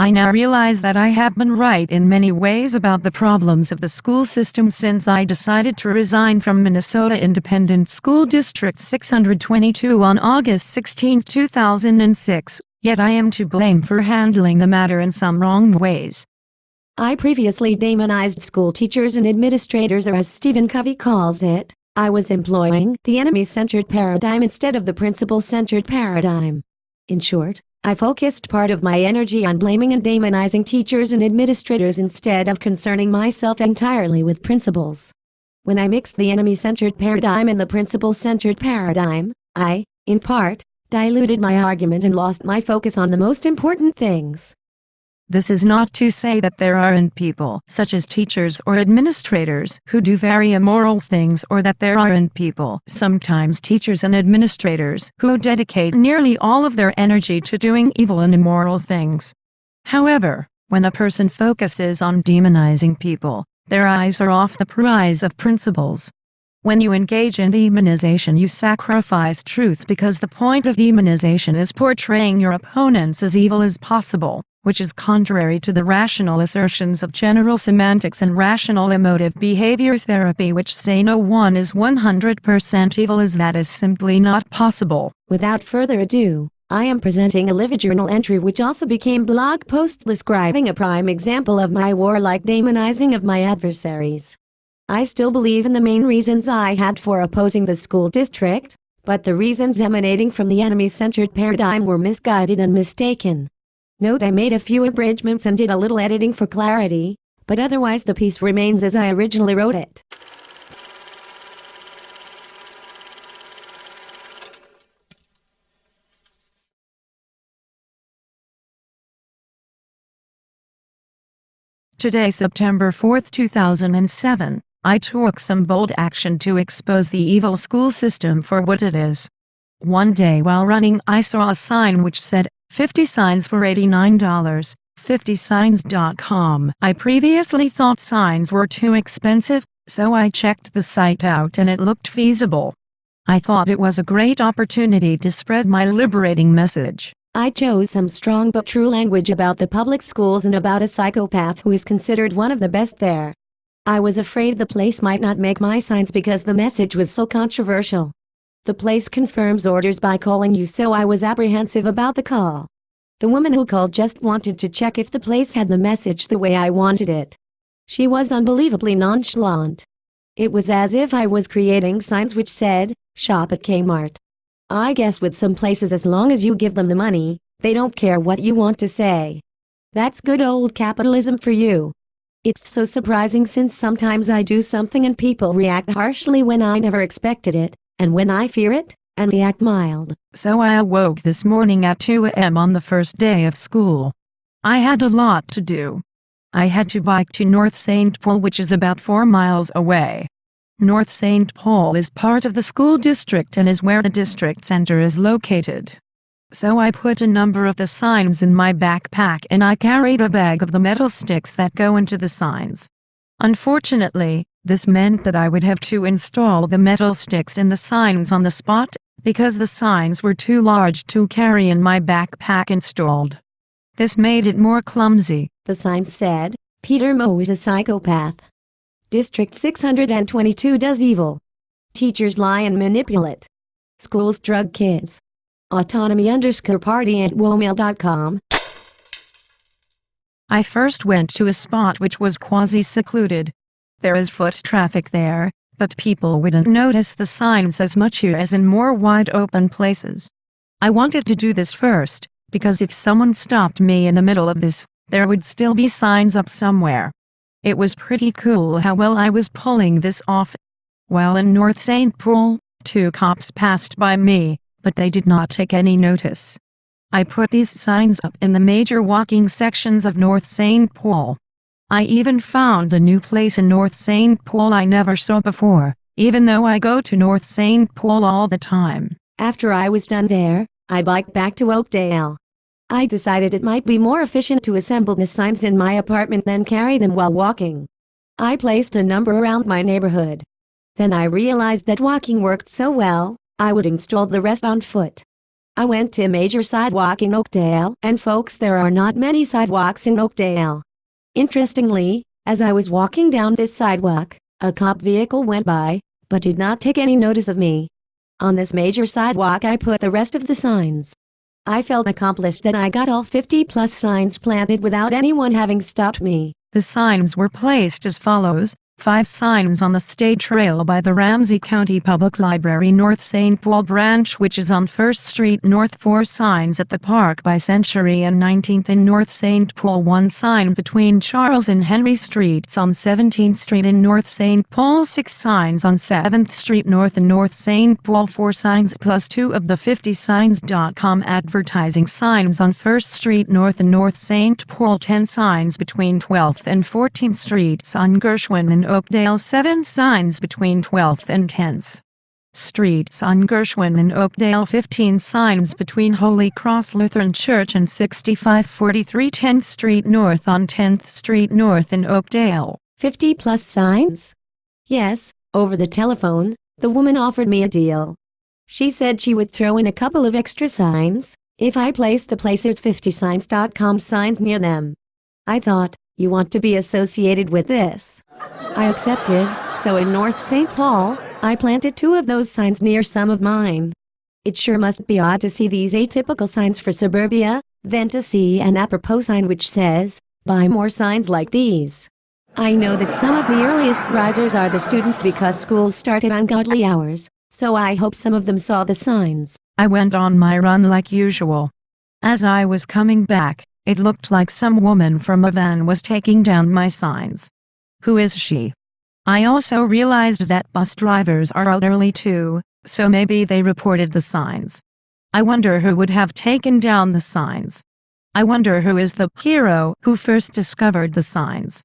I now realize that I have been right in many ways about the problems of the school system since I decided to resign from Minnesota Independent School District 622 on August 16, 2006, yet I am to blame for handling the matter in some wrong ways. I previously demonized school teachers and administrators, or as Stephen Covey calls it, I was employing the enemy-centered paradigm instead of the principal-centered paradigm. In short, I focused part of my energy on blaming and demonizing teachers and administrators instead of concerning myself entirely with principals. When I mixed the enemy-centered paradigm and the principal-centered paradigm, I, in part, diluted my argument and lost my focus on the most important things. This is not to say that there aren't people, such as teachers or administrators, who do very immoral things, or that there aren't people, sometimes teachers and administrators, who dedicate nearly all of their energy to doing evil and immoral things. However, when a person focuses on demonizing people, their eyes are off the prize of principles. When you engage in demonization, you sacrifice truth, because the point of demonization is portraying your opponents as evil as possible, which is contrary to the rational assertions of general semantics and rational emotive behavior therapy, which say no one is 100% evil, as that is simply not possible. Without further ado, I am presenting a LiveJournal entry which also became blog posts describing a prime example of my warlike demonizing of my adversaries. I still believe in the main reasons I had for opposing the school district, but the reasons emanating from the enemy-centered paradigm were misguided and mistaken. Note I made a few abridgments and did a little editing for clarity, but otherwise the piece remains as I originally wrote it. Today, September 4, 2007, I took some bold action to expose the evil school system for what it is. One day while running, I saw a sign which said, 50 signs for $89, 50signs.com. I previously thought signs were too expensive, so I checked the site out and it looked feasible. I thought it was a great opportunity to spread my liberating message. I chose some strong but true language about the public schools and about a psychopath who is considered one of the best there. I was afraid the place might not make my signs because the message was so controversial. The place confirms orders by calling you, so I was apprehensive about the call. The woman who called just wanted to check if the place had the message the way I wanted it. She was unbelievably nonchalant. It was as if I was creating signs which said, "Shop at Kmart." I guess with some places, as long as you give them the money, they don't care what you want to say. That's good old capitalism for you. It's so surprising, since sometimes I do something and people react harshly when I never expected it, and when I fear it, and they act mild. So I awoke this morning at 2 a.m. on the first day of school. I had a lot to do. I had to bike to North St. Paul, which is about 4 miles away. North St. Paul is part of the school district and is where the district center is located. So I put a number of the signs in my backpack and I carried a bag of the metal sticks that go into the signs. Unfortunately, this meant that I would have to install the metal sticks in the signs on the spot, because the signs were too large to carry in my backpack installed. This made it more clumsy. The sign said, "Peter Moe is a psychopath. District 622 does evil. Teachers lie and manipulate. Schools drug kids. Autonomy_party@womail.com." I first went to a spot which was quasi-secluded. There is foot traffic there, but people wouldn't notice the signs as much here as in more wide-open places. I wanted to do this first, because if someone stopped me in the middle of this, there would still be signs up somewhere. It was pretty cool how well I was pulling this off. While in North St. Paul, 2 cops passed by me, but they did not take any notice. I put these signs up in the major walking sections of North St. Paul. I even found a new place in North St. Paul I never saw before, even though I go to North St. Paul all the time. After I was done there, I biked back to Oakdale. I decided it might be more efficient to assemble the signs in my apartment than carry them while walking. I placed a number around my neighborhood. Then I realized that walking worked so well, I would install the rest on foot. I went to a major sidewalk in Oakdale, and folks, there are not many sidewalks in Oakdale. Interestingly, as I was walking down this sidewalk, a cop vehicle went by, but did not take any notice of me. On this major sidewalk I put the rest of the signs. I felt accomplished that I got all 50+ signs planted without anyone having stopped me. The signs were placed as follows: 5 signs on the State Trail by the Ramsey County Public Library North St. Paul branch, which is on 1st Street North. 4 signs at the Park by Century and 19th in North St. Paul. 1 sign between Charles and Henry Streets on 17th Street in North St. Paul. 6 signs on 7th Street North in North St. Paul. 4 signs plus 2 of the 50 signs.com advertising signs on 1st Street North in North St. Paul. 10 signs between 12th and 14th Streets on Gershwin and Oakdale. 7 signs between 12th and 10th Streets on Gershwin and Oakdale. 15 signs between Holy Cross Lutheran Church and 6543 10th Street North on 10th Street North in Oakdale. 50+ signs? Yes, over the telephone, the woman offered me a deal. She said she would throw in a couple of extra signs if I placed the places50signs.com signs near them. I thought, you want to be associated with this? I accepted, so in North St. Paul, I planted 2 of those signs near some of mine. It sure must be odd to see these atypical signs for suburbia, than to see an apropos sign which says, buy more signs like these. I know that some of the earliest risers are the students because schools start at ungodly hours, so I hope some of them saw the signs. I went on my run like usual. As I was coming back, it looked like some woman from a van was taking down my signs. Who is she? I also realized that bus drivers are elderly too, so maybe they reported the signs. I wonder who would have taken down the signs. I wonder who is the hero who first discovered the signs.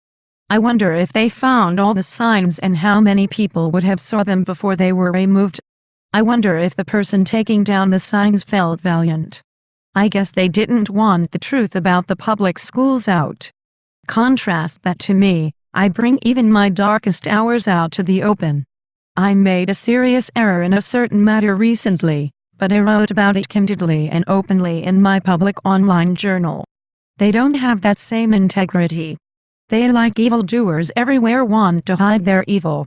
I wonder if they found all the signs and how many people would have saw them before they were removed. I wonder if the person taking down the signs felt valiant. I guess they didn't want the truth about the public schools out. Contrast that to me. I bring even my darkest hours out to the open. I made a serious error in a certain matter recently, but I wrote about it candidly and openly in my public online journal. They don't have that same integrity. They, like evildoers everywhere, want to hide their evil.